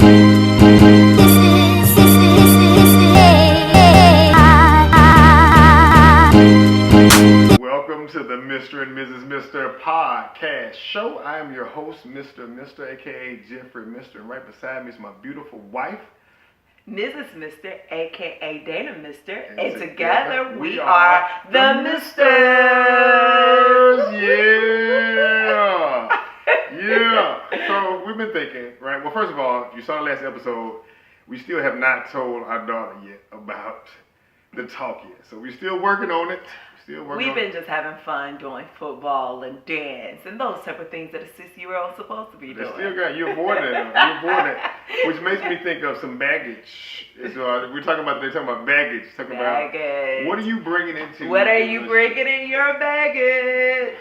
Welcome to the Mr. and Mrs. Mr. Podcast Show. I am your host, Mr. aka Jeffrey Mr. And right beside me is my beautiful wife, Mrs. Mr. aka Dana Mr. And together we are the Misters. Yeah. So we've been thinking, right? Well, first of all, you saw the last episode. We still have not told our daughter yet about the talk yet. So we're still working on it. We've been just having fun doing football and dance and those type of things that a 6-year-old supposed to be doing. You avoid it. Which makes me think of some baggage. So they're talking about baggage. About what are you bringing into? What are you bringing in your baggage?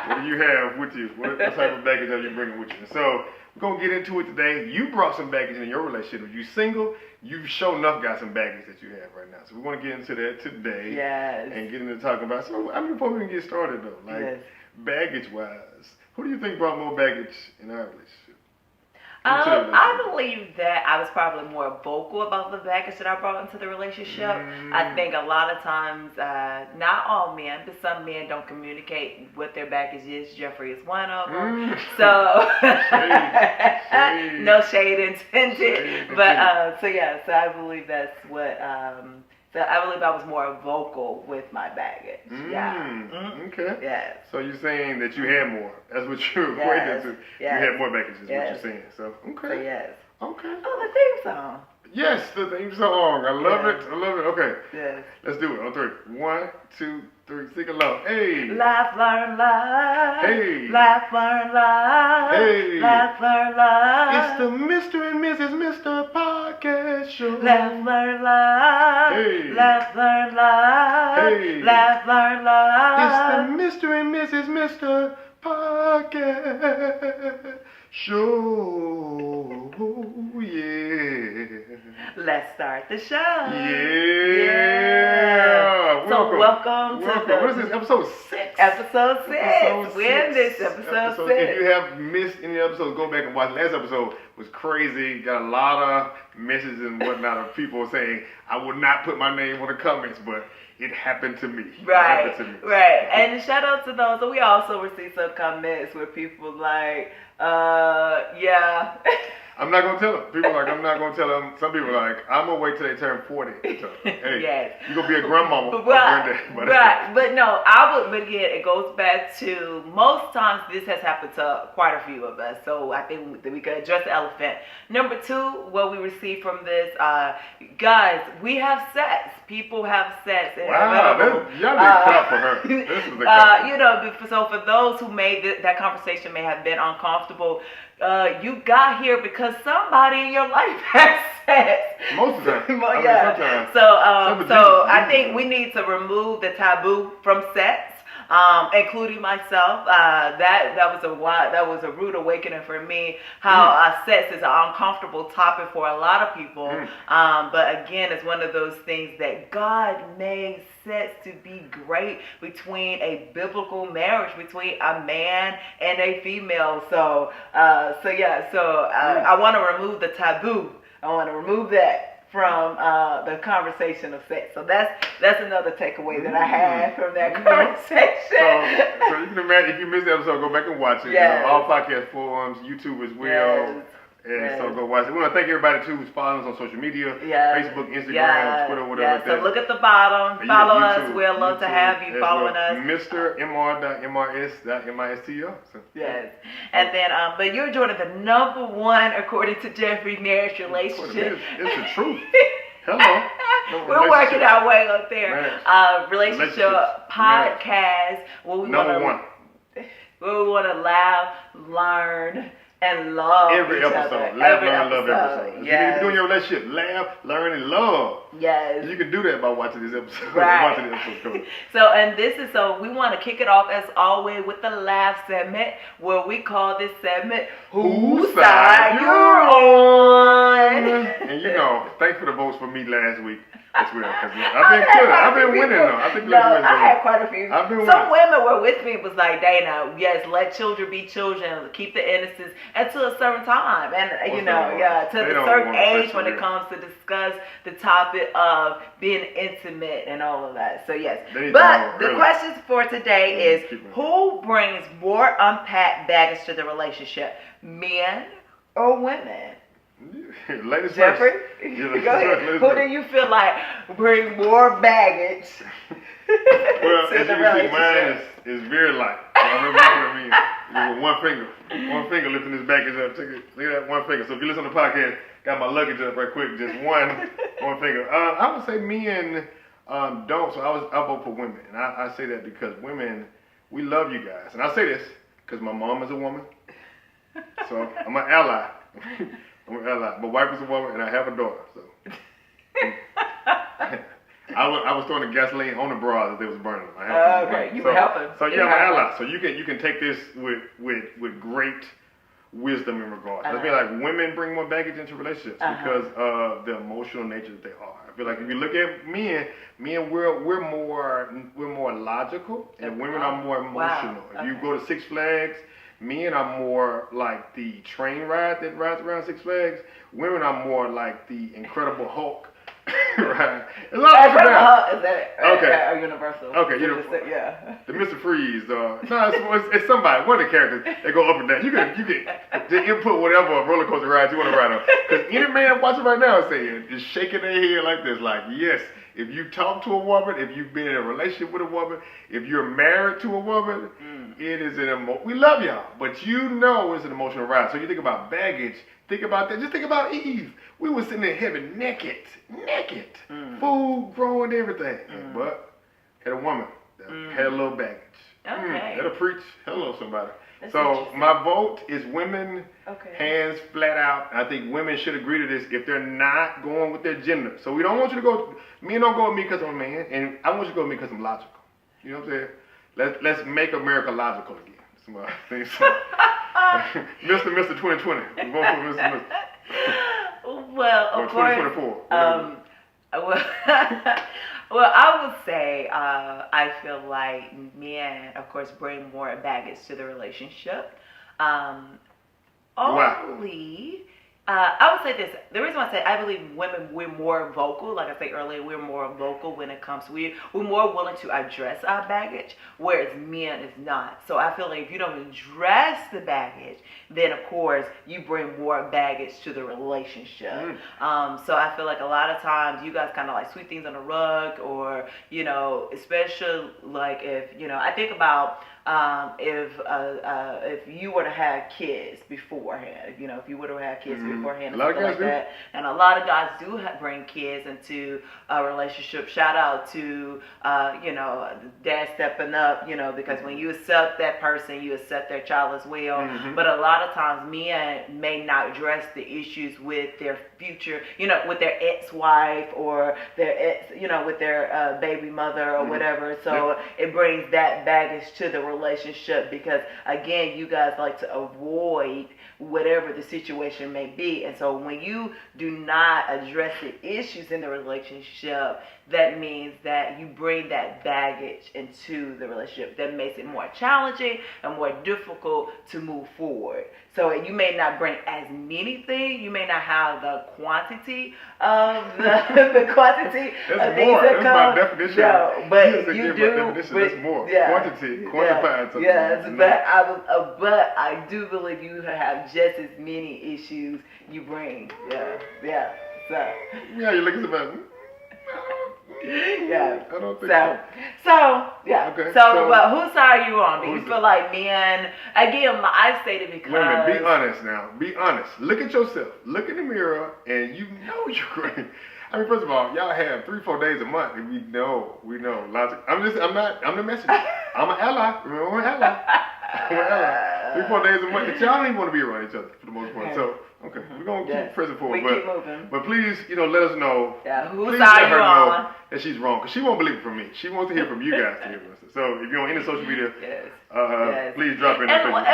What do you have with you? What type of baggage are you bringing with you? So we're going to get into it today. You brought some baggage in your relationship. If you're single, you've sure enough got some baggage that you have right now. So we want to get into that today. Yes. And get into talking about, so I mean, before we can get started though, like baggage-wise, who do you think brought more baggage in our relationship? I believe that I was probably more vocal about the baggage that I brought into the relationship. I think a lot of times, not all men, but some men don't communicate what their baggage is. Jeffrey is one of them. So, no shade intended. But, so I believe that's what... So I believe I was more vocal with my baggage. Okay. Yes. So you're saying that you had more. That's what you're equating to. You had more baggage is what you're saying. So, okay. So, yes. Okay. Oh, the theme song. Yes, the theme song. I love it. Okay. Yes. Let's do it on 3. 1, 2, 3. Sing along. Hey. Laugh, learn, laugh. Hey. Laugh, learn, laugh. Hey. Laugh, learn, laugh. It's the Mr. and Mrs. Mr. Podcast Show. Laugh, learn, laugh. Hey. Laugh, learn, laugh. Hey. Laugh, learn, laugh. It's the Mr. and Mrs. Mr. Podcast Show. Yeah. Let's start the show. Yeah. So welcome to what is this, episode 6? Episode 6. We're in this episode 6. If you have missed any episodes, go back and watch. Last episode was crazy. Got a lot of messages and whatnot of people saying, I would not put my name on the comments, but it happened to me. Right. And shout out to those. So we also received some comments where people like, yeah. I'm not going to tell them. People are like, I'm not going to tell them. Some people are like, I'm going to wait till they turn 40. So, hey, you're going to be a grandmama. But no, but again, it goes back to, most times this has happened to quite a few of us. So I think that we could address the elephant. Number 2, what we received from this, guys, we have sex. People have sex. Wow, y'all need to clap for her. This is a clap. So for those who made that conversation may have been uncomfortable, you got here because somebody in your life has sex. Most of the time. Sometimes. So I think we need to remove the taboo from sex. Including myself, that was a rude awakening for me. How sex is an uncomfortable topic for a lot of people. But again, it's one of those things that God made sex to be great between a biblical marriage between a man and a female. So I want to remove the taboo. I want to remove that from the conversation of sex. So that's another takeaway that I had from that conversation. So you can imagine, if you missed the episode, go back and watch it. Yes. All podcast forums, YouTube as well. Yes. And so go watch it. We want to thank everybody too who's following us on social media, Facebook, Instagram, Twitter, whatever like that. So look at the bottom. Follow us. We'd love to have you following us. Mr. Mr.Mrs.Mr. So. Yes. And then, but you're joining the number 1, according to Jeffrey, marriage relationship. It's the truth. Hello. We're working our way up there. Relationship podcast. Where we want to laugh, learn, and love every episode. Laugh, learn, love every episode. Yes. You can do in your relationship. Laugh, learn, and love. Yes. You can do that by watching this episode. Right. Watching this episode. So we want to kick it off as always with the laugh segment, where we call this segment Whose Side You're On. And thanks for the votes for me last week. as well. Because I've been killing. I've been winning though. I think no, I had quite a few. I've been winning. Some women were with me. Was like, Dana, yes, let children be children, keep the innocence until a certain time, and to a certain age when it comes to discuss the topic of being intimate and all of that. So yes, but the questions for today is: who brings more unpacked baggage to the relationship, men or women? Ladies Jeffrey, first. Go ahead. Who do you feel like bring more baggage well, to as the you can see, relationship? mine is very light. I remember what I mean. With one finger lifting this baggage up. Look at that one finger. So if you listen to the podcast, got my luggage up right quick, just one finger. I would say men don't. So I vote for women, and I say that because women, we love you guys, and I say this because my mom is a woman, so I'm an ally. I'm an ally. My wife is a woman, and I have a daughter. So I was throwing the gasoline on the bras as they was burning them. Okay, you were helping. So yeah, I'm an ally. So you can take this with great wisdom in regards. I feel like women bring more baggage into relationships because of the emotional nature that they are. I feel like if you look at men we're more logical, and women are more emotional. Wow. If you go to Six Flags, men are more like the train ride that rides around Six Flags. Women are more like the Incredible Hulk. Right. It's all up and down. Is that okay? Universal. Okay, yeah. The Mr. Freeze. No, it's somebody. One of the characters. They go up and down. You can input whatever roller coaster ride you want to ride on. Because any man watching right now is saying, is shaking their head like this, like yes. If you talk to a woman, if you've been in a relationship with a woman, if you're married to a woman, it is we love y'all, but it's an emotional ride. So you think about baggage, think about that. Just think about Eve. We were sitting in heaven naked, food growing, everything, but had a woman that had a little baggage. Okay. That'll preach. Hello, somebody. That's so my vote is women, hands flat out. I think women should agree to this if they're not going with their gender. So we don't want you to go, men don't go with me because I'm a man, and I want you to go with me because I'm logical. You know what I'm saying? Let's make America logical again. That's my thing. So, Mr. 2020. We're going for Mr. Well, of course. 2024. Well, I would say I feel like men, of course, bring more baggage to the relationship. I would say this. The reason why I say I believe women, we're more vocal. Like I said earlier, we're more vocal when it comes to, we're more willing to address our baggage, whereas men is not. So I feel like if you don't address the baggage, then of course you bring more baggage to the relationship. So I feel like a lot of times you guys kind of like sweep things on the rug, or, especially like if, I think about if you were to have kids beforehand, if you were to have kids beforehand, and something like that, and a lot of guys do bring kids into a relationship. Shout out to dad stepping up, because when you accept that person, you accept their child as well. But a lot of times men may not address the issues with their future, with their ex-wife or their ex, with their baby mother or whatever. So it brings that baggage to the relationship, because again, you guys like to avoid whatever the situation may be. And so when you do not address the issues in the relationship, that means that you bring that baggage into the relationship. That makes it more challenging and more difficult to move forward. So you may not bring as many things. You may not have the quantity of the quantity of things that come. That's my definition. No, but you do. That's more quantity, quantified. Something. Yes, but I do believe you have just as many issues you bring. Yeah. So. Yeah, you're looking about. Yeah. I don't think so. Yeah. Okay. So, but whose side are you on? Do you feel like men? Again, I stated because. Women, be honest now. Be honest. Look at yourself. Look in the mirror, and you know you're great. I mean, first of all, y'all have 3-4 days a month, and we know. Logic. I'm the messenger. I'm an ally. Remember, I'm an ally. 3-4 days a month. But y'all don't even want to be around each other for the most part. So. Okay, we're going to keep pressing forward. Keep moving. But please, let us know. Yeah, please let her know that she's wrong. Because she won't believe it from me. She wants to hear from you guys to hear from us. So if you're on any social media, Yes. Please drop in. And one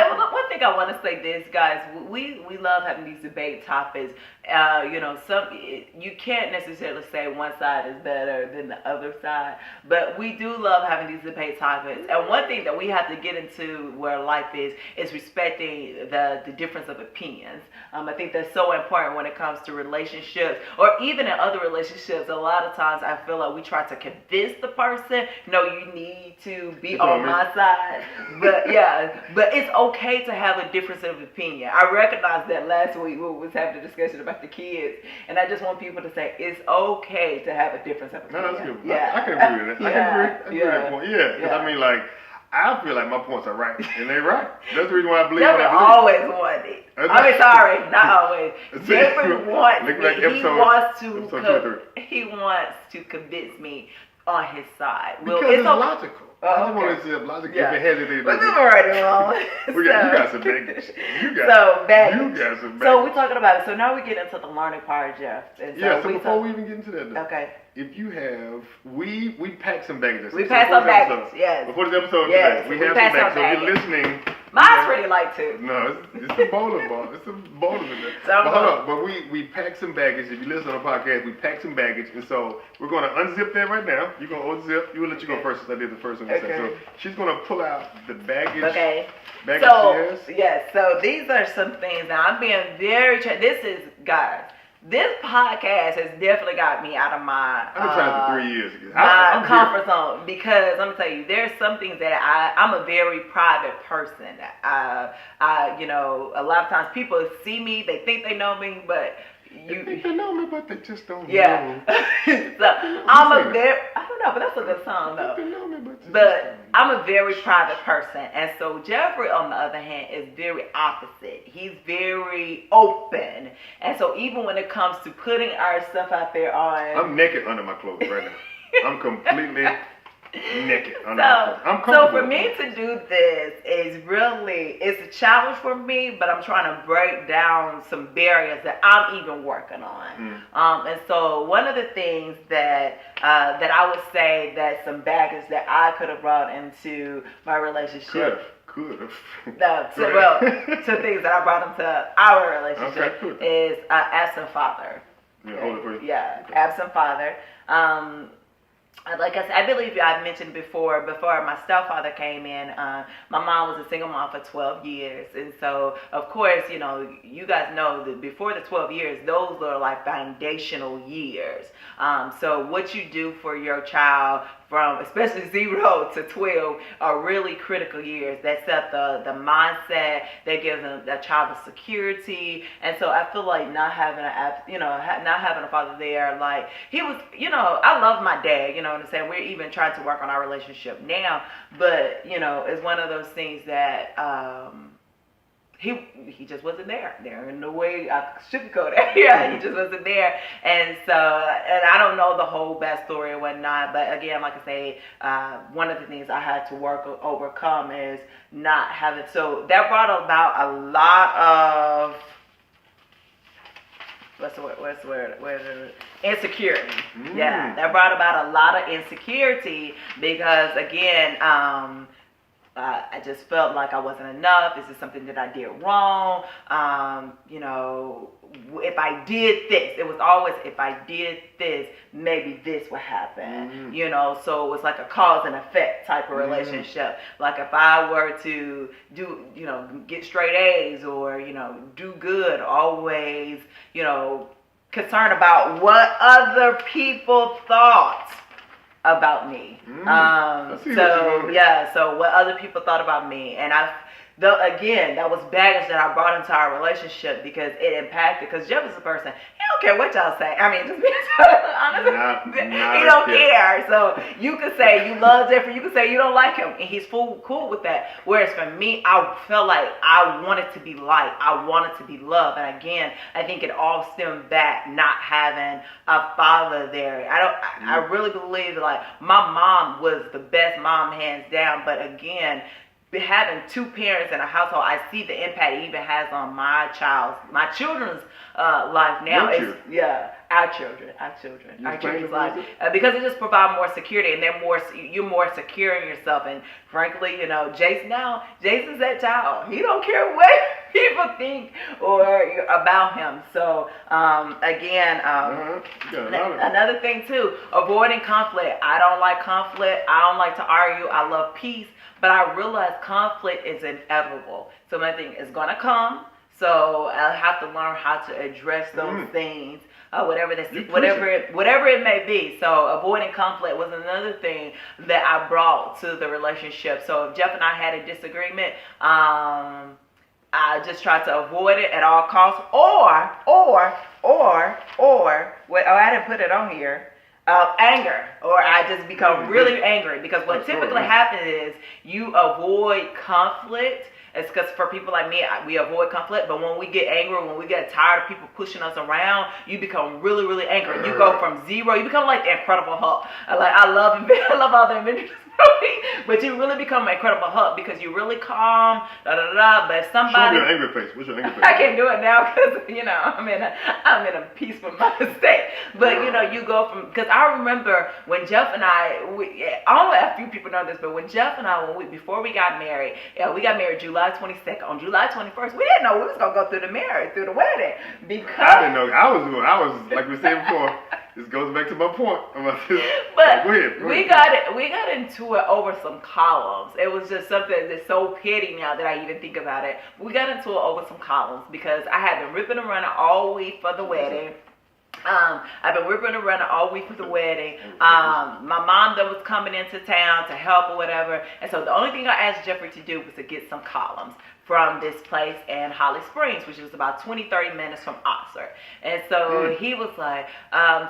thing I want to say this, guys, we love having these debate topics. You can't necessarily say one side is better than the other side, but we do love having these debate topics. And one thing that we have to get into where life is respecting the difference of opinions. I think that's so important when it comes to relationships, or even in other relationships. A lot of times I feel like we try to convince the person, no, you need to be on my side. But it's okay to have a difference of opinion. I recognized that last week we was having a discussion about the kids, and I just want people to say it's okay to have a difference of opinion. No, that's good. Yeah. I can agree with that. I can agree with that point. Yeah, because I mean, like, I feel like my points are right, and they're right. That's the reason why I believe what I believe. Always wanted. I mean, sorry, not always. Jeffrey wants me. He wants to convince me on his side. Because it's logical. I just want to see if logic if it has anything to do with it. Right and wrong. You got some baggage. You got some baggage. So we're talking about it. So now we get into the learning part, Jeff. So before we even get into that, though, okay. If you have, we packed some baggage. We packed some baggage, yes. Before this episode today, we have some baggage. So if you're listening. Mine's pretty light too. No, it's a bowler ball. It's a bowler in there. But hold on. But we packed some baggage. If you listen on the podcast, we packed some baggage. And so we're going to unzip that right now. You're going to unzip. We'll let you go first since I did the first one. Okay. So she's going to pull out the baggage. Okay. Baggage she has. Yes. So these are some things. Now, I'm being very, this is, guys. This podcast has definitely got me out of my I've been trying for 3 years. My comfort zone, because I'm gonna tell you, there's some things that I'm a very private person. A lot of times people see me, they think they know me, but they think they know me, but they just don't know. So I'm a very, I don't know, but that's a good song though. They know me, but I'm a very private person, and so Jeffrey, on the other hand, is very opposite. He's very open, and so even when it comes to putting our stuff out there I'm naked under my clothes right now. I'm completely naked under my clothes. I'm comfortable. So for me to do this is really, it's a challenge for me, but I'm trying to break down some barriers that I'm even working on. And so one of the things that I would say that some baggage that I could have brought into my relationship. Could have. To things that I brought into our relationship is absent father. Absent father. Like I said, I believe I mentioned before my stepfather came in, my mom was a single mom for 12 years. And so, of course, you guys know that before the 12 years, those are like foundational years. So what you do for your child from especially 0 to 12 are really critical years that set the mindset, that gives a child a security. And so I feel like not having a father there, like he was, I love my dad, you know what I'm saying? We're even trying to work on our relationship now, but it's one of those things that he just wasn't there in the way I sugarcoat it. He just wasn't there. And so, and I don't know the whole backstory and whatnot, but again, like I say, one of the things I had to overcome is not having, so that brought about a lot of, what's the word? Insecurity. Yeah, that brought about a lot of insecurity because, again, I just felt like I wasn't enough. Is this something that I did wrong? If I did this, it was always, if I did this, maybe this would happen. So it was like a cause and effect type of relationship. Like if I were to do, get straight A's or, do good, always, concerned about what other people thought about me. So what other people thought about me, and again, that was baggage that I brought into our relationship because it impacted, because Jeff is a person, he don't care what y'all say. I mean, just being honest, he don't care. So you could say you love Jeffrey, you could say you don't like him, and he's cool with that. Whereas for me, I felt like I wanted to be liked, I wanted to be loved, and again, I think it all stemmed back not having a father there. I really believe that, like, my mom was the best mom hands down, but again, having two parents in a household, I see the impact it even has on my children's life now. Our children. Our children's life, because it just provides more security, and you're more secure in yourself. And frankly, Jason's that child. He don't care what people think or about him. So again, another thing too, avoiding conflict. I don't like conflict. I don't like to argue. I love peace, but I realize conflict is inevitable. So my thing is gonna come. So I have to learn how to address those things, whatever it may be. So avoiding conflict was another thing that I brought to the relationship. So if Jeff and I had a disagreement, I just tried to avoid it at all costs, or I didn't put it on here. Anger, or I just become really angry, because what typically happens is you avoid conflict. It's because for people like me, we avoid conflict, but when we get angry, when we get tired of people pushing us around, you become really, really angry. You go from zero, you become like the Incredible Hulk. I love all the Avengers movies, but you really become an Incredible Hulk because you're really calm, But if somebody, show me your angry face. What's your angry face? I can't do it now because I'm in a peaceful state. But you go from, because I remember when Jeff and I only a few people know this, but when Jeff and I before we got married, we got married July 22nd. On July 21st, we didn't know we was gonna go through the wedding, because I didn't know. I was like we said before. This goes back to my point about this. But go ahead. We got into it over some columns. It was just something that's so petty now that I even think about it. We got into it over some columns because I had been ripping and running all week for the wedding. I've been ripping and running all week for the wedding. My mom that was coming into town to help or whatever. And so the only thing I asked Jeffrey to do was to get some columns from this place in Holly Springs, which is about 20-30 minutes from Oxford. And so he was like,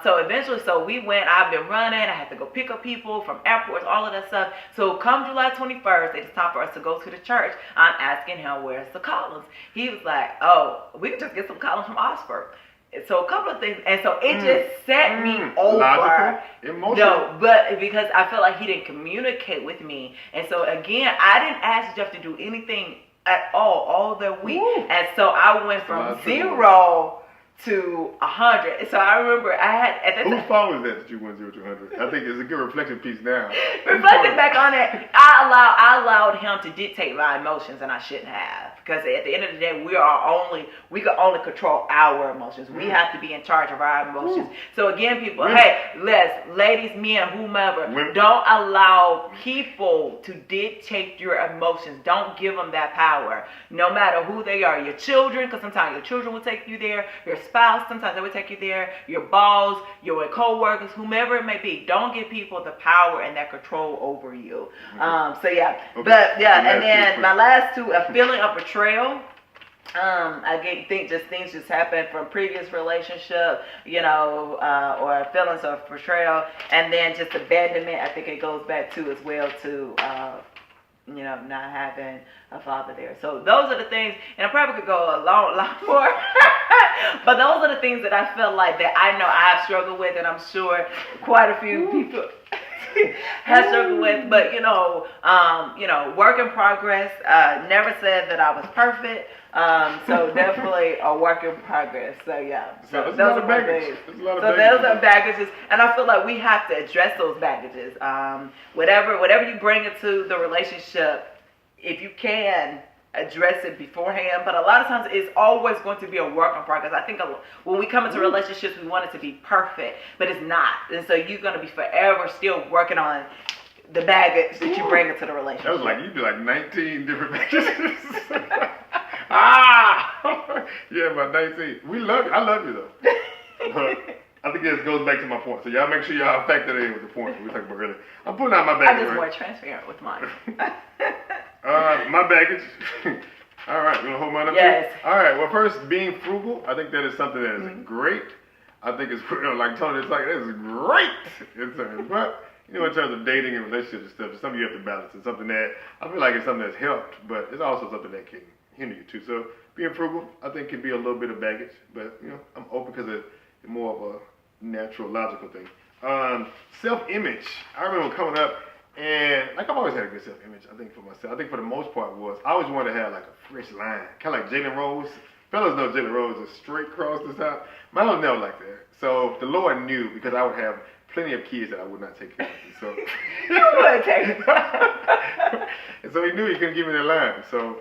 so we went. I've been running. I had to go pick up people from airports, all of that stuff. So come July 21st, it's time for us to go to the church. I'm asking him, where's the columns? He was like, oh, we can just get some columns from Oxford. So a couple of things, and so it just set me over. Logical, emotional. No, but because I felt like he didn't communicate with me, and so again, I didn't ask Jeff to do anything at all that week, and so I went from 0 to 100. And so I remember I had at that Whose fault was that you went 0 to 100? I think it's a good reflection piece now. Reflecting back on it, I allowed him to dictate my emotions, and I shouldn't have. Because at the end of the day, we can only control our emotions. We have to be in charge of our emotions. So again, people, ladies, men, whomever, don't allow people to dictate your emotions. Don't give them that power. No matter who they are, your children, because sometimes your children will take you there. Your spouse, sometimes they will take you there. Your boss, your co-workers, whomever it may be. Don't give people the power and that control over you. And then my last two, a feeling of betrayal. I think things just happen from previous relationship, or feelings of betrayal, and then just abandonment. I think it goes back to as well to not having a father there. So those are the things, and I probably could go a lot more, but those are the things that I felt like that I know I have struggled with, and I'm sure quite a few people have struggled with. But work in progress. Never said that I was perfect. So definitely a work in progress. So yeah, those are baggage. Those are baggages, and I feel like we have to address those baggages. Whatever you bring into the relationship, if you can address it beforehand. But a lot of times it's always going to be a work in progress. I think when we come into relationships, we want it to be perfect, but it's not, and so you're going to be forever still working on the baggage that you bring into the relationship. That was like you'd be like 19 different baggages. Yeah, about 19. We love you. I love you though. I think this goes back to my point. So y'all make sure y'all factor that in with the points we talked about earlier. I'm putting out my baggage. I'm just more transparent with mine. My baggage. All right, you want to hold mine up? Yes. All right. Well, first, being frugal. I think that is something that is great. I think it's like Tony. It's like this is great. But in terms of dating and relationships and stuff, it's something you have to balance. It's something that I feel like it's something that's helped, but it's also something that can hinder you too. So being frugal, I think, can be a little bit of baggage, but I'm open because it's more of a natural, logical thing. Self-image. I remember coming up, and I've always had a good self-image. I think for myself, I think for the most part I always wanted to have like a fresh line, kind of like Jalen Rose. fellas know Jalen Rose is straight across the top. Mine was never like that. So the Lord knew because I would have plenty of kids that I would not take care of. So you would take and so he knew he couldn't give me the line. So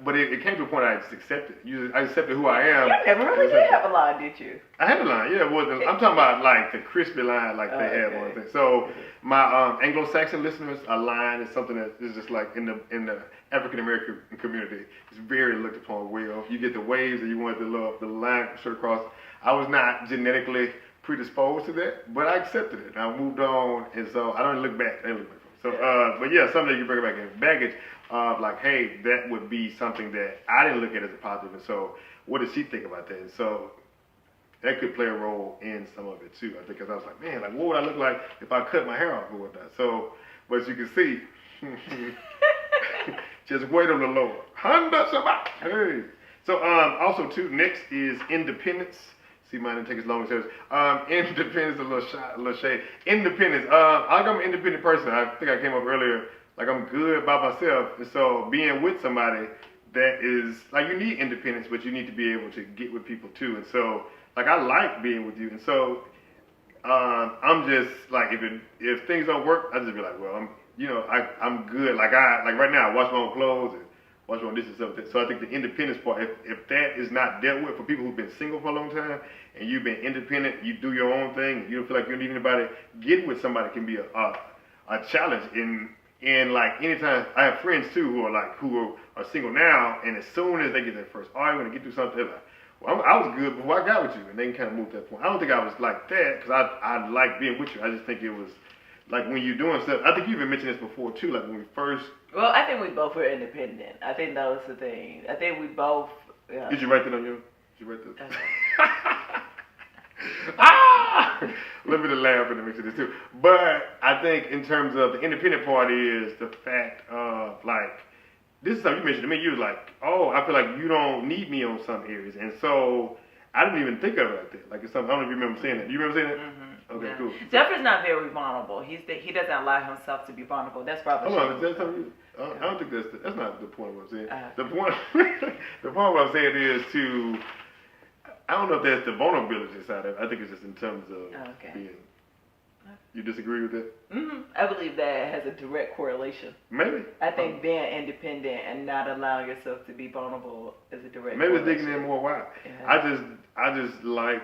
but it came to a point I just accepted. I accepted who I am. You never really did have a line, did you? I had a line, yeah. I'm talking about like the crispy line, like they have on thing. So my Anglo-Saxon listeners, a line is something that is just like in the African American community, it's very looked upon well. You get the waves and you want the line straight across. I was not genetically predisposed to that, but I accepted it. I moved on, and so I don't look back. So, but yeah, something you bring it back in baggage of like, hey, that would be something that I didn't look at as a positive, and so what does she think about that? And so that could play a role in some of it too. I think because I was like, man, like what would I look like if I cut my hair off or whatnot? So, but as you can see, just wait on the Lord. Honda Shabbat. Hey. So also too, next is independence. See, mine didn't take as long as yours. Independence, a little shade. Independence. I'm an independent person. I think I came up earlier. Like I'm good by myself, and so being with somebody that is like you need independence, but you need to be able to get with people too. And so, like I like being with you, and so I'm just like if things don't work, I just be like, well, I'm good. Like right now, I wash my own clothes and wash my own dishes and stuff. So I think the independence part, if that is not dealt with for people who've been single for a long time and you've been independent, you do your own thing, you don't feel like you don't need anybody, getting with somebody can be a challenge. And like anytime, I have friends too who are single now, and as soon as they get their first, oh, I'm gonna get through something, they're like, well, I was good before I got with you, and they can kind of move to that point. I don't think I was like that because I like being with you. I just think it was like when you're doing stuff. I think you even mentioned this before too. Like when we first. Well, I think we both were independent. I think that was the thing. I think we both. Yeah. Did you write that on your? Did you write that? Ah! A little bit of laugh in the mix of this too. But I think in terms of the independent part is the fact of like. This is something you mentioned to me. You was like, oh, I feel like you don't need me on some areas. And so I didn't even think of it like that. Like it's something, I don't know if you remember saying that. Do you remember saying that? Mm-hmm. Okay, yeah. cool. Jeffrey's not very vulnerable. He doesn't allow himself to be vulnerable. That's probably Hold on, is that something I don't think that's not the point of what I'm saying. The point what I'm saying is to, I don't know if that's the vulnerability side of it. I think it's just in terms of being. You disagree with that? Mm-hmm. I believe that has a direct correlation. Maybe. I think being independent and not allowing yourself to be vulnerable is a direct Maybe correlation. it's digging in more why. Yeah. I just like,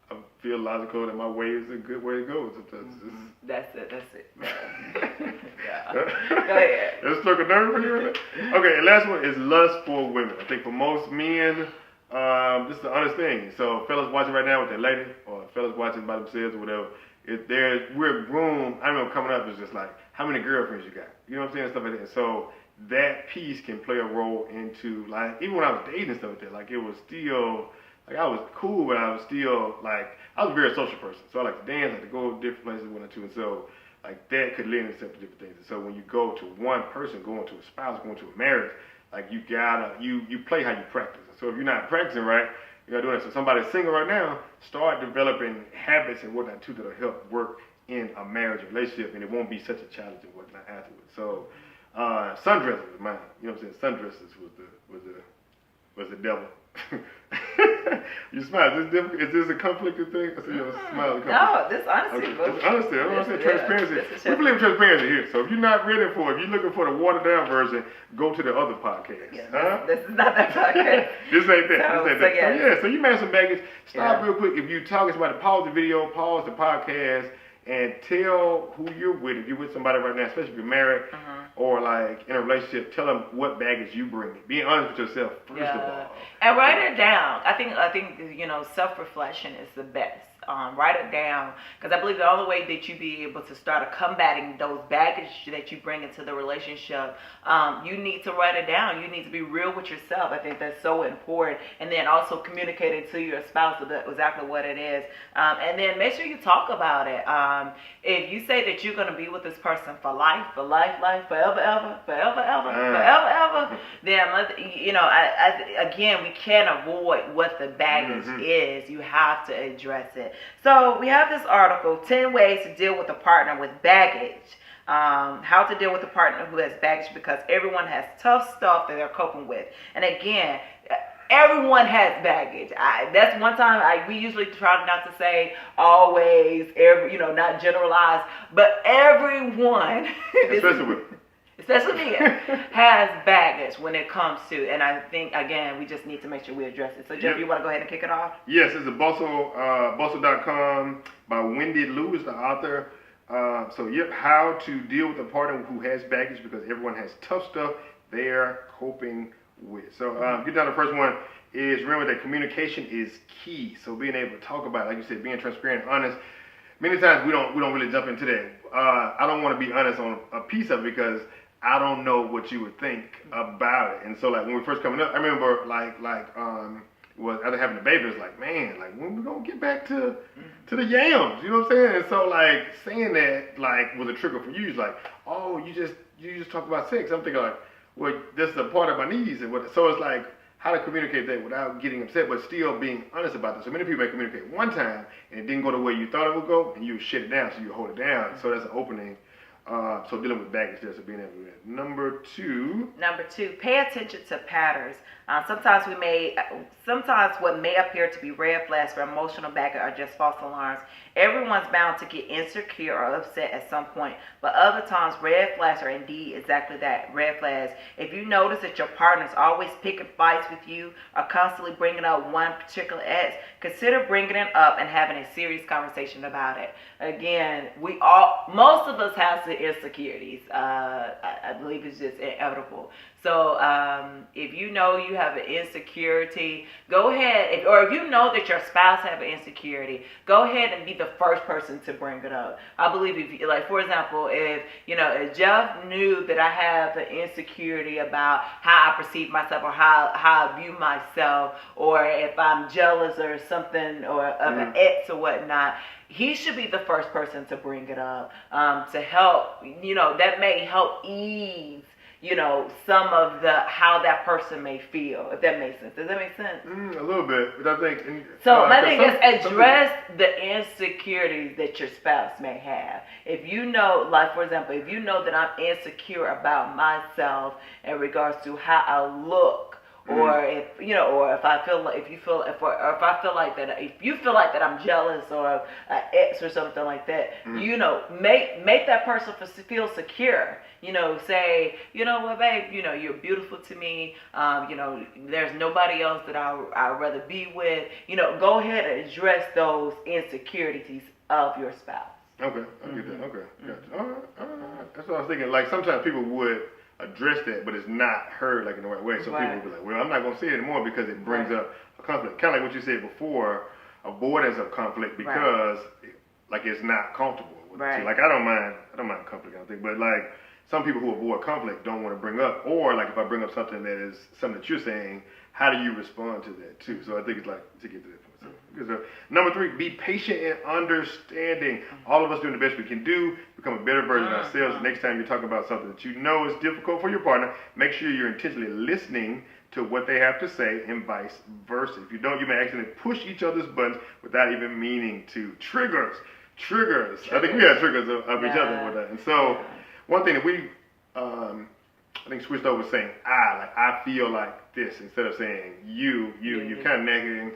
I feel logical that my way is a good way to go. Mm-hmm. That's it. Yeah. Go ahead. Let's struck a nerve for you. Okay, and last one is lust for women. I think for most men, this is the honest thing. So fellas watching right now with their lady, or fellas watching by themselves or whatever, we're groomed. I remember coming up, it's just like, how many girlfriends you got? You know what I'm saying? Stuff like that. And so that piece can play a role into, like, even when I was dating and stuff like that, like, it was still, like, I was cool, but I was still, like, I was a very social person. So I like to dance, I like to go to different places, one or two. And so, like, that could lend itself to different things. And so when you go to one person, going to a spouse, going to a marriage, like, you gotta, you play how you practice. So if you're not practicing right, you're not doing that. So somebody's single right now, start developing habits and whatnot too that'll help work in a marriage relationship, and it won't be such a challenge and whatnot afterwards. So sundresses was mine. You know what I'm saying? Sundresses was the devil. You smile. Is this a conflicted thing? I see you smile. No, this honesty. Okay. It's honesty. I want to say transparency. We believe in transparency here. So if you're not ready for it, if you're looking for the watered down version, go to the other podcast. Yeah, this is not that podcast. This ain't that. So, So you man some baggage. Stop real quick. If you talking about it, pause the video, pause the podcast, and tell who you're with. If you're with somebody right now, especially if you're married or like in a relationship, tell them what baggage you bring. Being honest with yourself first of all. And write it down. I think self-reflection is the best. Write it down, because I believe the only way that you be able to start combating those baggage that you bring into the relationship, you need to write it down. You need to be real with yourself. I think that's so important. And then also communicate it to your spouse exactly what it is. And then make sure you talk about it. If you say that you're going to be with this person for life, forever, then again, we can't avoid what the baggage is. You have to address it. So we have this article, 10 ways to deal with a partner with baggage. How to deal with a partner who has baggage, because everyone has tough stuff that they're coping with. And again, everyone has baggage. That's one time we usually try not to say always, not generalize, but everyone, especially me, has baggage when it comes to, and I think, again, we just need to make sure we address it. So, Jeff, you want to go ahead and kick it off? Yes, it's a Bustle.com by Wendy Liu is the author. How to deal with a partner who has baggage, because everyone has tough stuff they're coping with. So, get down to the first one is, remember that communication is key. So, being able to talk about it, like you said, being transparent and honest. Many times we don't really jump into that. I don't want to be honest on a piece of it because I don't know what you would think about it. And so, like, when we first coming up, I remember, after having the baby, it was like, man, like, when we gonna get back to the yams? You know what I'm saying? And so, like, saying that, like, was a trigger for you. It's like, oh, you just talk about sex. I'm thinking, like, well, this is a part of my needs. So it's like, how to communicate that without getting upset, but still being honest about it. So many people may communicate one time, and it didn't go the way you thought it would go, and you shut it down, so you hold it down. So that's an opening. So dealing with baggage there, so being able to do that. Number two, pay attention to patterns. Sometimes what may appear to be red flags for emotional baggage are just false alarms. Everyone's bound to get insecure or upset at some point, but other times red flags are indeed exactly that, red flags. If you notice that your partner is always picking fights with you or constantly bringing up one particular ex, consider bringing it up and having a serious conversation about it. Again, most of us have the insecurities. I believe it's just inevitable. So if you know you have an insecurity, go ahead, if you know that your spouse have an insecurity, go ahead and be the first person to bring it up. I believe for example, if Jeff knew that I have an insecurity about how I perceive myself or how I view myself, or if I'm jealous or something, or of an ex or whatnot, he should be the first person to bring it up, to help, that may help ease some of how that person may feel, if that makes sense. Does that make sense? A little bit, but I think... my thing is, address the insecurities that your spouse may have. If you know, like, for example, if you know that I'm insecure about myself in regards to how I look, or if I feel like, if you feel like that I'm jealous or an ex or something like that, make that person feel secure. Say, what, babe, you're beautiful to me. There's nobody else that I'd rather be with. Go ahead and address those insecurities of your spouse. Okay, I get that. Okay, gotcha. All right. That's what I was thinking. Like, sometimes people would address that, but it's not heard like in the right way. So people will be like, well, I'm not gonna say it anymore because it brings up a conflict. Kind of like what you said before, avoidance of conflict, because it's not comfortable. Right. So, like, I don't mind conflict, I don't think, but like some people who avoid conflict don't want to bring up, or like if I bring up something that is something that you're saying, how do you respond to that too? So I think it's like to get to that point. So, number 3, be patient and understanding. All of us doing the best we can do, become a better version of ourselves. Next time you talk about something that you know is difficult for your partner, make sure you're intentionally listening to what they have to say, and vice versa. If you don't, you may accidentally push each other's buttons without even meaning to. Triggers. I think we have triggers of each other with that. And so, one thing that we, I think, switched over saying I feel like this, instead of saying you're kind of negating,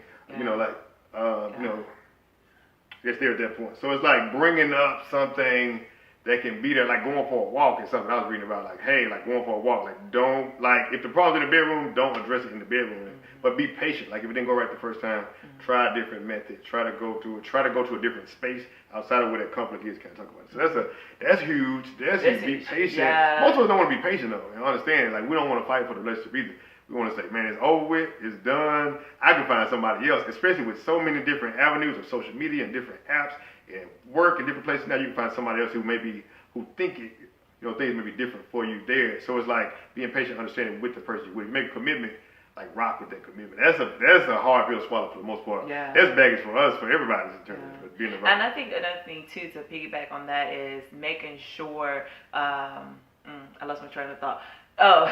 it's there at that point. So it's like bringing up something that can be there, like going for a walk, is something I was reading about. Like, hey, like going for a walk, like don't, like if the problem's in the bedroom, don't address it in the bedroom, but be patient. Like if it didn't go right the first time, try a different method. Try to go to a different space outside of where that conflict is. Kind of talk about it. So that's huge. That's huge. Be patient. Yeah. Most of us don't want to be patient though, and understand. Like we don't want to fight for the relationship either. We want to say, man, it's over with, it's done. I can find somebody else, especially with so many different avenues of social media and different apps and work and different places. Now you can find somebody else who think things may be different for you there. So it's like being patient, understanding with the person. When you make a commitment, like rock with that commitment. That's a hard pill to swallow for the most part. Yeah. That's baggage for us, for everybody in terms of being around. And I think another thing too, to piggyback on that, is making sure. I lost my train of thought. Oh,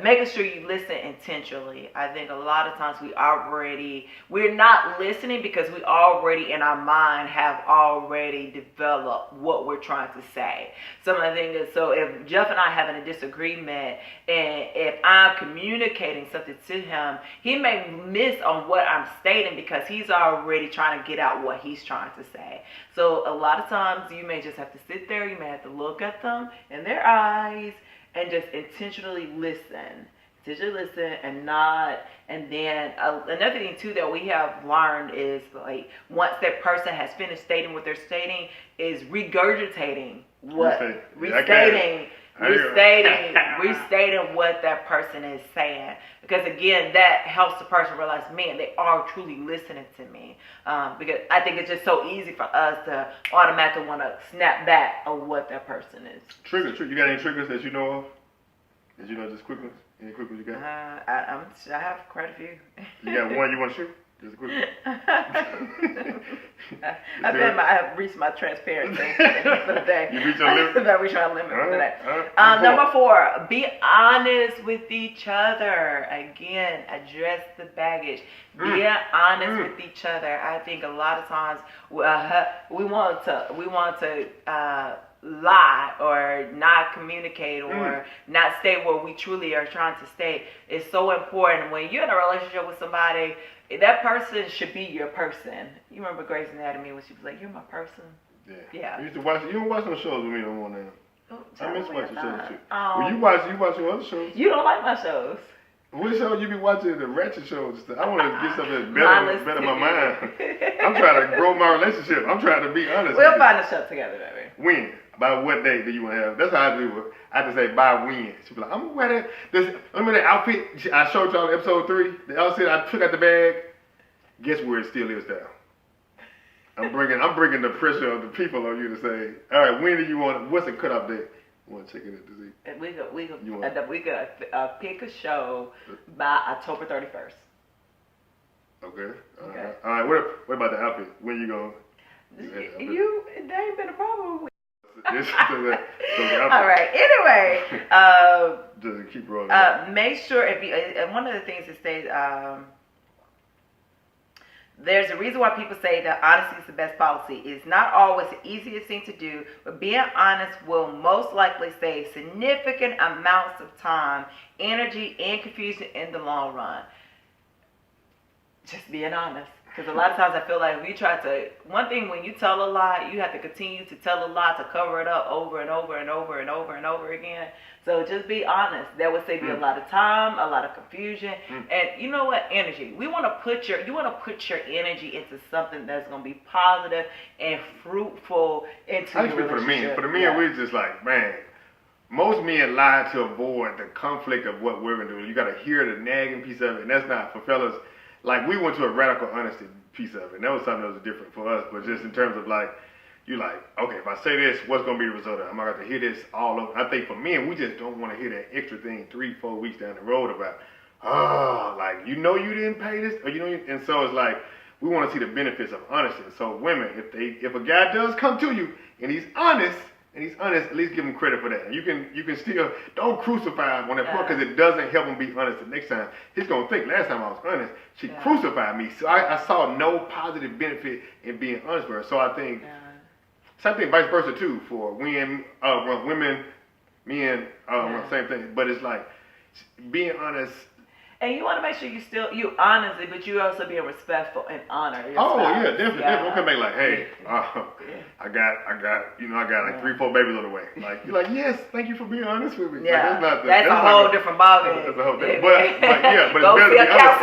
making sure you listen intentionally. I think a lot of times we're not listening because we already in our mind have already developed what we're trying to say. Some of the things is, so if Jeff and I having a disagreement and if I'm communicating something to him, he may miss on what I'm stating because he's already trying to get out what he's trying to say. So a lot of times you may just have to sit there, you may have to look at them in their eyes, and just intentionally listen and nod. And then another thing too that we have learned is like once that person has finished stating what they're stating, is regurgitating restating what that person is saying. Because again, that helps the person realize, man, they are truly listening to me. Because I think it's just so easy for us to automatically want to snap back on what that person is. Triggers. You got any triggers that you know of? That you know, just quick ones? Any quick ones you got? I have quite a few. You got one you want to shoot? Just a quick one. I've reached my transparency for the day. You reached your limit? I reached my limit for the day. Number 4, be honest with each other. Again, address the baggage. Be honest with each other. I think a lot of times we want to lie or not communicate or not stay where we truly are trying to stay. It's so important. When you're in a relationship with somebody, that person should be your person. You remember Grey's Anatomy when she was like, "You're my person." Yeah. You used to watch. You don't watch no shows with me no more now. I miss watching shows too. When you watch your other shows. You don't like my shows. What show you be watching? The ratchet shows. I want to get something that's better my mind. I'm trying to grow my relationship. I'm trying to be honest. We'll find a show together, baby. When? By what day do you want to have? That's how I do it. I have to say by when. She be like, I'm gonna wear that. Remember that outfit I showed y'all in episode 3? The outfit I took out the bag. Guess where it still is now? I'm bringing the pressure of the people on you to say, all right, when do you want? What's the cutoff date? You want to check it out to see? We could pick a show by October 31st. Okay. All right. What about the outfit? When you going? There ain't been a problem with. So all right. Anyway, just keep rolling. Make sure one of the things that stays. There's a reason why people say that honesty is the best policy. It's not always the easiest thing to do, but being honest will most likely save significant amounts of time, energy, and confusion in the long run. Just being honest. Because a lot of times I feel like one thing when you tell a lie, you have to continue to tell a lie to cover it up over and over and over and over and over again. So just be honest. That would save you a lot of time, a lot of confusion. And you know what? Energy. You want to put your energy into something that's going to be positive and fruitful into your relationship. For the men, we're just like, man, most men lie to avoid the conflict of what we're going to do. You got to hear the nagging piece of it. And that's not for fellas. Like, we went to a radical honesty piece of it. And that was something that was different for us. But just in terms of, like, you like, okay, if I say this, what's going to be the result of it? I'm going to have to hear this all over. I think for men, we just don't want to hear that extra thing 3-4 weeks down the road about, like, you didn't pay this? Or and so it's like, we want to see the benefits of honesty. So women, if a guy does come to you and he's honest, at least give him credit for that. And you can still, don't crucify him on that point because it doesn't help him be honest the next time. He's going to think, last time I was honest, she crucified me. So I saw no positive benefit in being honest with her. So I think, same thing vice versa too, for women, men, same thing. But it's like, being honest. And you want to make sure you honestly, but you also being respectful and honor your spouse. Yeah, definitely. Don't come back like, hey, I got like 3-4 babies on the way. Like, you're like, yes, thank you for being honest with me. Yeah, like, that's a whole different ballgame. That's a whole different. But it's better to be honest.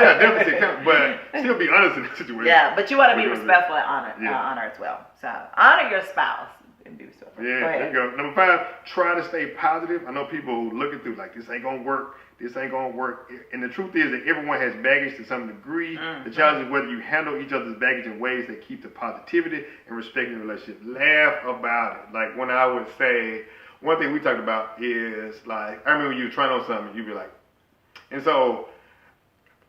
Definitely see a counselor, but still be honest in the situation. Yeah, but you want to be respectful and honor as well. So honor your spouse. And be respectful. Yeah, there you go. Number 5, try to stay positive. I know people looking through like, this ain't gonna work. And the truth is that everyone has baggage to some degree. The challenge is whether you handle each other's baggage in ways that keep the positivity and respect in the relationship. Laugh about it. Like, when I would say, one thing we talked about is like, I remember when you were trying on something, you'd be like, and so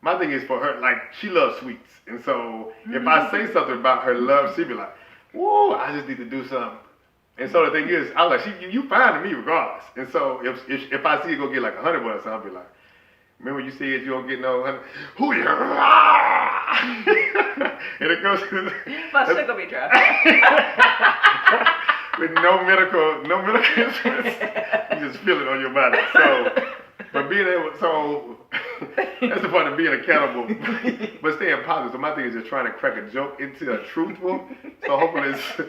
my thing is for her, like, she loves sweets. And so if I say something about her love, she'd be like, whoa, I just need to do something And so the thing is, I was like, you fine to me regardless. And so if I see you go get like $100, I'll be like, remember you said you don't get no 100? Who you? And it goes to my sugar be dry. With no medical insurance, you just feel it on your body. So, but being able, that's the part of being accountable, but staying positive. So my thing is just trying to crack a joke into a truthful. So hopefully it's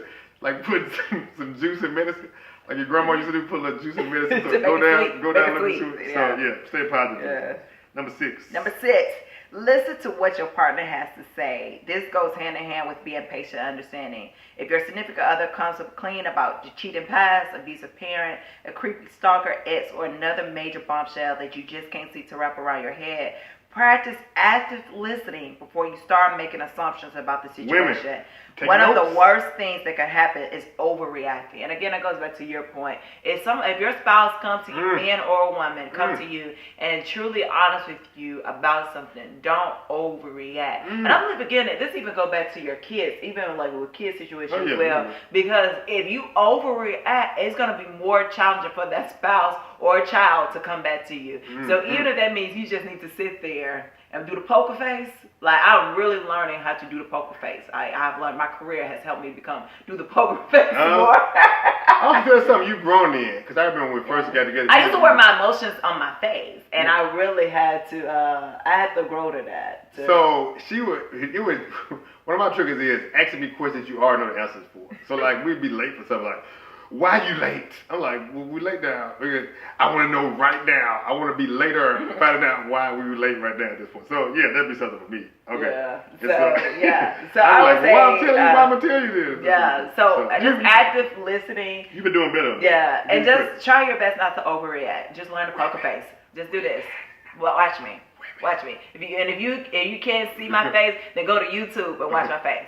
like put some juice and medicine. Like your grandma used to do, put a little juice and medicine. So go down a little bit. So yeah, stay positive. Yeah. Number 6. Number 6. Listen to what your partner has to say. This goes hand in hand with being patient and understanding. If your significant other comes up clean about your cheating past, abusive parent, a creepy stalker, ex, or another major bombshell that you just can't see to wrap around your head, practice active listening before you start making assumptions about the situation. One of the worst things that can happen is overreacting. And again, it goes back to your point. If your spouse comes to you, man or a woman, come to you and truly honest with you about something, don't overreact. And I'm going to begin it. This even go back to your kids, even like with kids situations as well. Because if you overreact, it's going to be more challenging for that spouse or a child to come back to you. So even if that means you just need to sit there and do the poker face, like I'm really learning how to do the poker face. I've learned, my career has helped me do the poker face more. I feel something you've grown in, because I remember when we first got together. I used to wear my emotions on my face, and I really had to grow to that. So one of my triggers is asking me questions you already know the answers for. So like we'd be late for something like, why you late? I'm like, well, we late now because I want to know right now. I want to be later finding out why we were late right now at this point. So yeah, that'd be something for me. Okay. Yeah. So I'm I would like, say, well, I'm telling you, why I'm gonna tell you this. Yeah. So just active listening. You've been doing better. Yeah, and just try your best not to overreact. Just learn the poker face. Just do this. Well, watch me. Watch me. If you can't see my face, then go to YouTube and watch my face.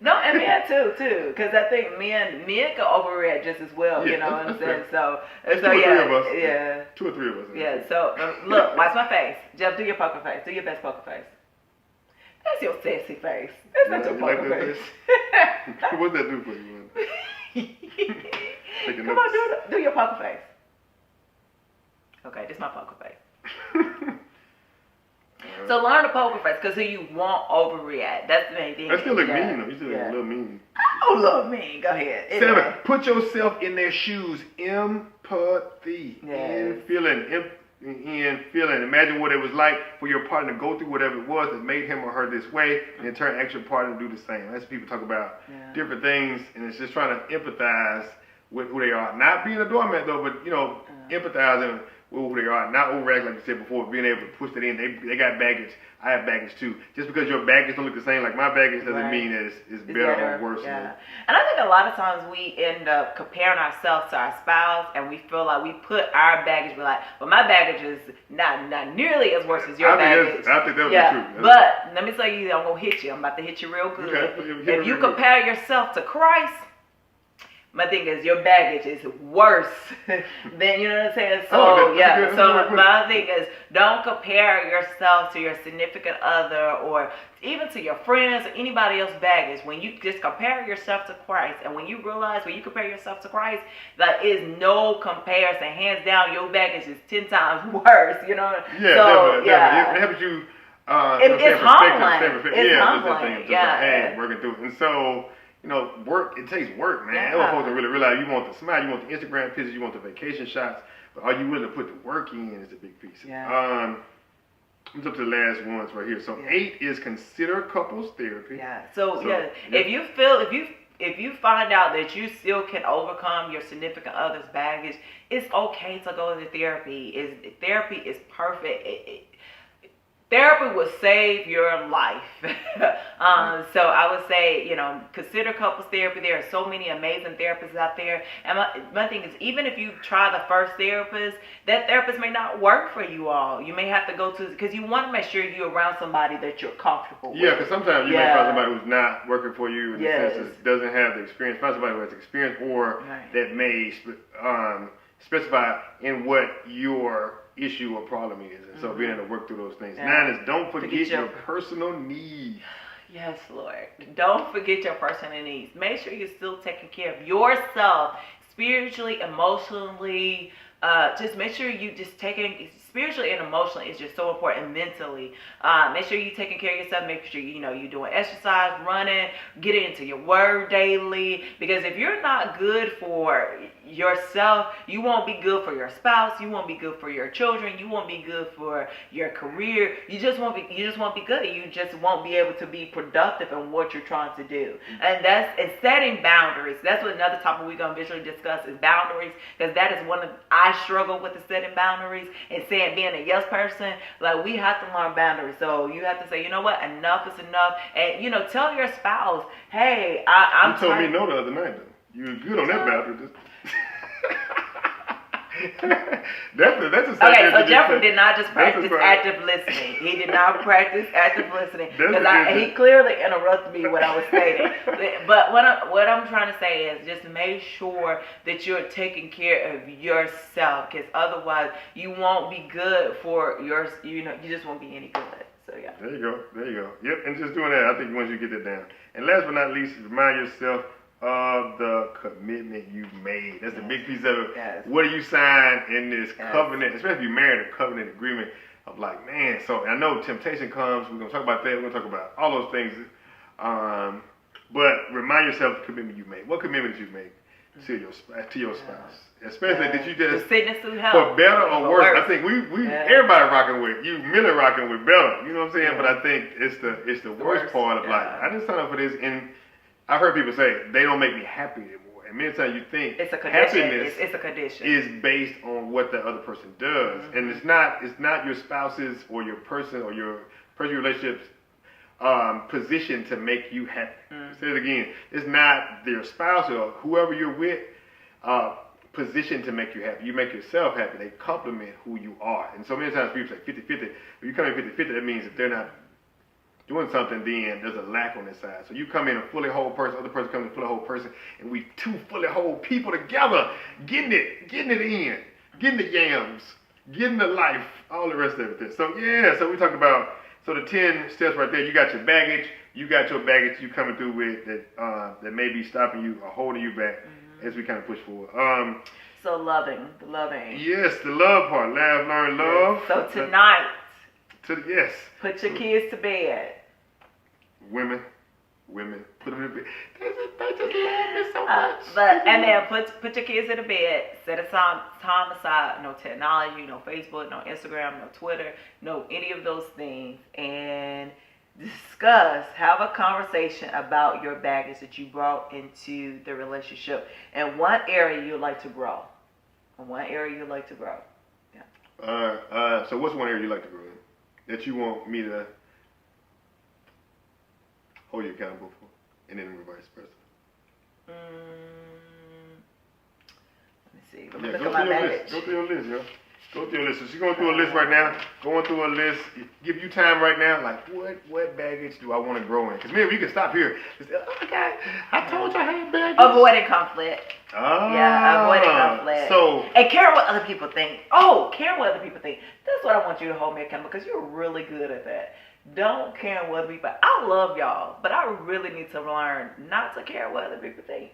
No, and men too, because I think men can overreact just as well. Yeah, you know what I'm saying? So yeah, 2 or 3 of us. Yeah. So look, watch my face. Jeff, do your poker face. Do your best poker face. That's your sexy face. That's not your poker face. What's that do for you? Come on, do your poker face. Okay, this is my poker face. So learn the poker face, because you won't overreact. That's the main thing. That still look mean, though. You still look a little mean. Oh, look mean. Go ahead. 7. Put yourself in their shoes. Empathy. Yes. In feeling. Imagine what it was like for your partner to go through whatever it was that made him or her this way, and in turn, ask your partner to do the same. That's people talk about different things, and it's just trying to empathize with who they are. Not being a doormat, though, but, empathizing with who they are. Not overreact, like you said before, being able to push that in. They got baggage. I have baggage too. Just because your baggage don't look the same like my baggage doesn't mean that it's better or worse. Yeah. And I think a lot of times we end up comparing ourselves to our spouse, and we feel like we put our baggage, we're like, well, my baggage is not nearly as worse as your baggage. I think that's true. But let me tell you, I'm going to hit you. I'm about to hit you real good. Okay. If you compare yourself to Christ, my thing is your baggage is worse than, you know what I'm saying? So, so my thing is don't compare yourself to your significant other or even to your friends or anybody else's baggage. When you just compare yourself to Christ, and when you realize when you compare yourself to Christ, that is no comparison. Hands down, your baggage is 10 times worse, you know? Yeah, so, definitely. It helps you it's humbling. It's humbling. Yeah. Working through it. And so, work, it takes work, man. That's what folks don't really realize. You want the smile, you want the Instagram pictures, you want the vacation shots, but are you willing to put the work in is a big piece. Yeah. Let's up to the last ones right here. So 8 is consider couples therapy. Yeah. So if you find out that you still can overcome your significant other's baggage, it's okay to go to therapy. Therapy is perfect. Therapy will save your life. So I would say, consider couples therapy. There are so many amazing therapists out there. And my thing is, even if you try the first therapist, that therapist may not work for you all. You may have to go to, because you want to make sure you're around somebody that you're comfortable with. Yeah, because sometimes you may find somebody who's not working for you in the sense that doesn't have the experience. Find somebody who has experience or that may specify in what your issue or problem is. And so being able to work through those things. 9 is don't forget your personal needs. Yes, Lord. Don't forget your personal needs. Make sure you're still taking care of yourself spiritually, emotionally. Just make sure you just taking spiritually and emotionally is just so important. Mentally, make sure you're taking care of yourself. Make sure you're doing exercise, running, getting into your word daily. Because if you're not good for yourself, you won't be good for your spouse. You won't be good for your children. You won't be good for your career. You just won't be good. You just won't be able to be productive in what you're trying to do. And setting boundaries. That's what another topic we're gonna visually discuss is boundaries. Because that is one of I struggle with the setting boundaries and saying being a yes person. Like we have to learn boundaries. So you have to say, you know what, enough is enough. And tell your spouse, hey, I'm. You told me no the other night though. You were good on that boundary. that's a okay, so Jeffrey did not just practice active listening. He did not practice active listening because he clearly interrupted me when I was stating. But what I'm trying to say is just make sure that you're taking care of yourself, because otherwise you won't be good for you just won't be any good. So yeah. There you go. Yep, and just doing that, I think once you get that down. And last but not least, remind yourself of the commitment you've made. That's the big piece of it. Yes. What do you sign in this covenant, especially if you married a covenant agreement of like, man, so I know temptation comes, we're going to talk about that, we're going to talk about all those things, but remind yourself of the commitment you made. What commitment did you make to your spouse? Especially that you just, for better or worse, I think we everybody rocking with, you really rocking with better, you know what I'm saying? But I think it's the worst part of life. I didn't sign up for this, and I've heard people say they don't make me happy anymore, and many times you think it's a condition. Happiness it's a condition. Is based on what the other person does, and it's not your spouse's or your person or your personal relationships position to make you happy. Say it again. It's not their spouse or whoever you're with position to make you happy. You make yourself happy. They complement who you are, and so many times people say 50-50. If you come in 50-50, that means that they're not doing something, then there's a lack on this side. So you come in a fully whole person, other person comes in a fully whole person, and we two fully whole people together, getting it in, getting the yams, getting the life, all the rest of everything. So so we talk about, the 10 steps right there. You got your baggage, you coming through with that may be stopping you or holding you back as we kind of push forward. So loving. Yes, the love part, laugh, learn, love. So tonight, yes. Put your kids to bed. Women, put them in bed. They just love me so much. And then put your kids in the bed. Set aside time aside. No technology, no Facebook, no Instagram, no Twitter, no any of those things. And have a conversation about your baggage that you brought into the relationship and what area you'd like to grow. Yeah. So what's one area you like to grow in that you want me to hold you accountable for, and then vice versa? Let me see. Let me look at my baggage. Go through your list, yo. Go through your list. So she's going through a list right now. Going through a list. Give you time right now. Like, what baggage do I want to grow in? Because maybe we can stop here. Just, okay, I told you I had baggage. Avoiding conflict. Yeah, avoiding conflict. And care what other people think. Care what other people think. That's what I want you to hold me accountable, because you're really good at that. Don't care what other people. I love y'all, but I really need to learn not to care what other people think.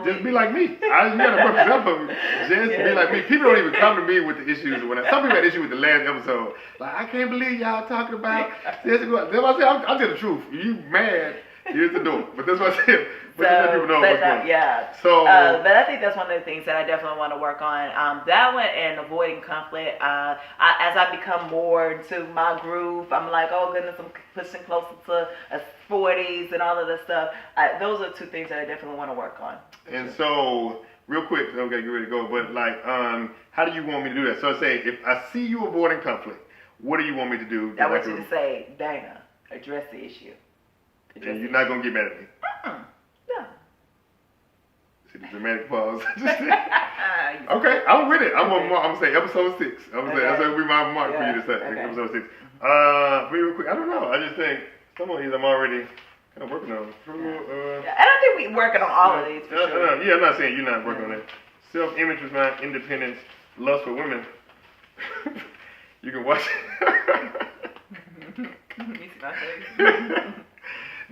Just be like me. You gotta represent for me. Just be like me. People don't even come to me with the issues. Some people had issue with the last episode. Like, I can't believe y'all talking about this. That's what I said. I'll tell the truth. You mad? Here's the door. But that's what I said. But you let people know what's going on. Yeah. So, but I think that's one of the things that I definitely want to work on. That one and avoiding conflict. As I become more into my groove, I'm like, oh goodness, I'm pushing closer to 40s and all of this stuff. Those are two things that I definitely want to work on. And so, real quick, I'm gonna get ready to go. But like, how do you want me to do that? So I say, if I see you avoiding conflict, what do you want me to do? I want you to say, Dana, address the issue. And you're not gonna get mad at me. No. See the dramatic pause. Okay, I'm with it. I'm gonna say episode 6. I'm gonna say that's gonna be my mark for you to say. Episode 6. Real quick, I don't know. I just think some of these I'm already kind of working on. And I think we're working on all of these for sure. I'm not saying you're not working on it. Self-image was mine, independence, lust for women. You can watch it.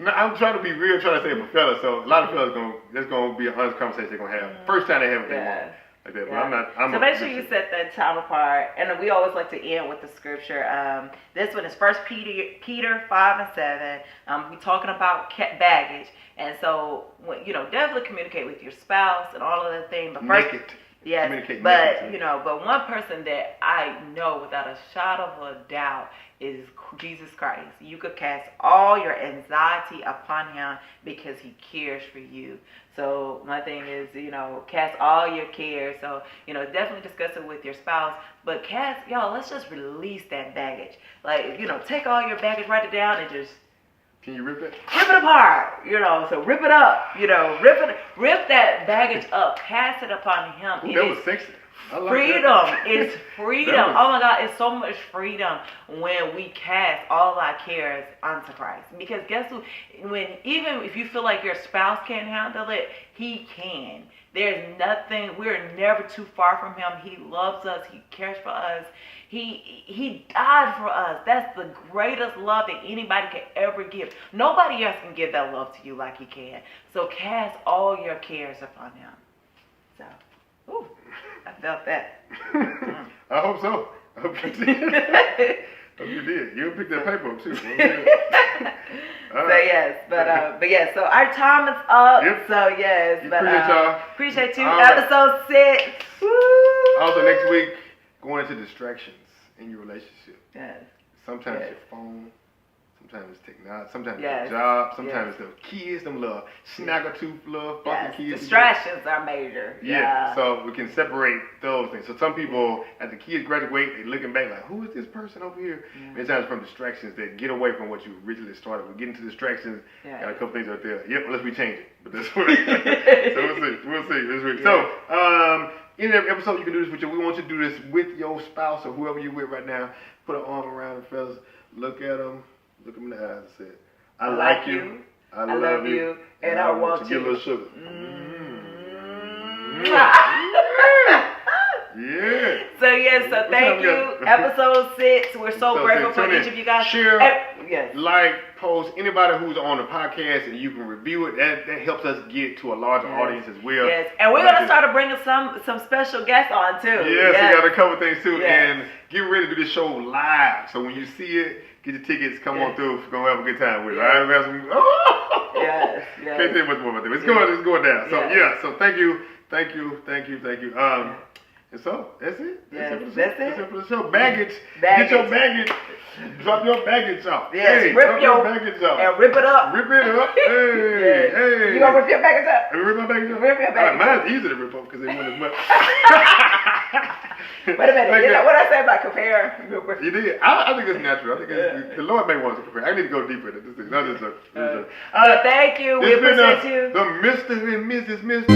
No, I'm trying to be real, trying to say for fellas. So a lot of fellas there's gonna be an honest conversation they're gonna have. First time they have anything like that. But I'm so make sure you set that time apart. And we always like to end with the scripture. This one is 1 Peter 5:7. We're talking about baggage. And so, definitely communicate with your spouse and all of that thing. But first, yes, but one person that I know without a shadow of a doubt is Jesus Christ. You could cast all your anxiety upon him because he cares for you. So my thing is, cast all your cares. So, definitely discuss it with your spouse. But let's just release that baggage. Like, take all your baggage, write it down, and just... Can you rip it? Rip it apart, so rip it up, rip that baggage up, cast it upon him. Ooh, that was sexy. Freedom. It's freedom. Oh my God, it's so much freedom when we cast all of our cares onto Christ. Because guess who? Even if you feel like your spouse can't handle it, he can. There's nothing. We're never too far from him. He loves us. He cares for us. He died for us. That's the greatest love that anybody can ever give. Nobody else can give that love to you like he can. So cast all your cares upon him. So, I felt that. I hope so. I hope you did. Hope you did. You'll pick that paper up too. So yes, so our time is up. Yep. So yes, appreciate y'all. Appreciate you. Episode 6. Woo! Also next week, going into distractions in your relationship. Yes. Sometimes your phone, sometimes it's technology, sometimes it's your job, sometimes it's the kids, them little snaggle-tooth little fucking kids. Distractions are major. Yeah, so we can separate those things. So some people, as the kids graduate, they're looking back like, who is this person over here? Many times from distractions that get away from what you originally started with. Getting to distractions, got a couple things right there. Yep, unless we change it. But that's what so we'll see this week. So, in every episode, you can do this with we want you to do this with your spouse or whoever you're with right now. Put an arm around the fellas, look at them in the eyes and say, I like you, I love you, and I want you. Get a little sugar. Yeah. So thank you. Episode 6. We're so grateful for each of you guys. Share, like, post. Anybody who's on the podcast and you can review it. That helps us get to a larger audience as well. Yes, and we're gonna start bringing some special guests on too. Yes, we got a couple things too, and get ready to do this show live. So when you see it, get your tickets. Come on through. We're gonna have a good time with it. All right, we have some. Yes. Can't say much more about that. It's going down. So so thank you. And so, that's it. That's it for the show. Baggage. Get your baggage. Drop your baggage off. Yes, rip your baggage off. And rip it up. Rip it up. Hey. You gonna rip your baggage up? Rip my baggage up? Rip your baggage up. Mine's easy to rip up because they want as much. Wait a minute. What did I say about compare? You did. I think it's natural. I think the Lord may want us to compare. I need to go deeper into this thing. Not just thank you. We appreciate you. The Mr. and Mrs. Mr.